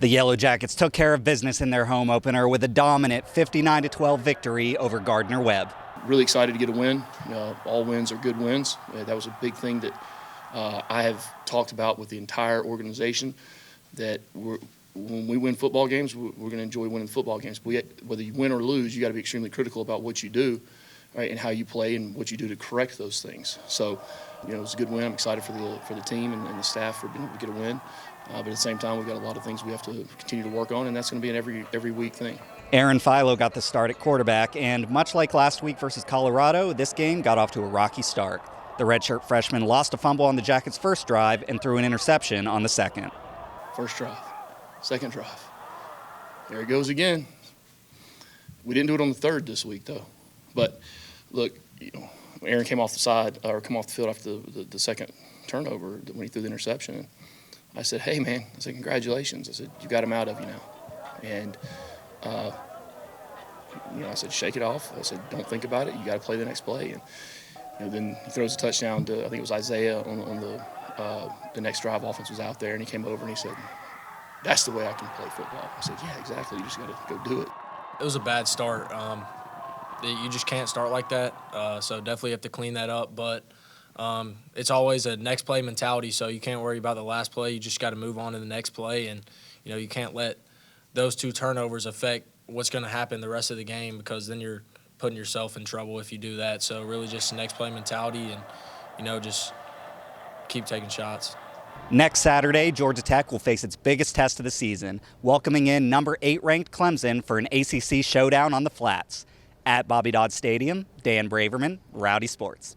The Yellow Jackets took care of business in their home opener with a dominant 59-12 victory over Gardner-Webb. Really excited to get a win. All wins are good wins. That was a big thing that I have talked about with the entire organization, that when we win football games, we're going to enjoy winning football games. Whether you win or lose, you got to be extremely critical about what you do, right, and how you play and what you do to correct those things. So, it was a good win. I'm excited for the team and the staff for being able to get a win. But at the same time, we've got a lot of things we have to continue to work on, and that's going to be an every week thing. Aaron Philo got the start at quarterback, and much like last week versus Colorado, this game got off to a rocky start. The redshirt freshman lost a fumble on the Jackets' first drive and threw an interception on the second. First drive, second drive. There it goes again. We didn't do it on the third this week, though. But look, Aaron came off the field after the second turnover when he threw the interception. I said, "Hey, man," I said, "congratulations." I said, "You got him out of you now." And, I said, "Shake it off." I said, "Don't think about it. You got to play the next play." And, then he throws a touchdown to, I think it was Isaiah on the next drive. Offense was out there, and he came over and he said, "That's the way I can play football." I said, "Yeah, exactly. You just got to go do it." It was a bad start. You just can't start like that, so definitely have to clean that up. But it's always a next play mentality, so you can't worry about the last play. You just got to move on to the next play, and you can't let those two turnovers affect what's going to happen the rest of the game, because then you're putting yourself in trouble if you do that. So really just next play mentality, and just keep taking shots. Next Saturday, Georgia Tech will face its biggest test of the season, welcoming in number 8 ranked Clemson for an ACC showdown on the Flats. At Bobby Dodd Stadium, Dan Braverman, Rowdy Sports.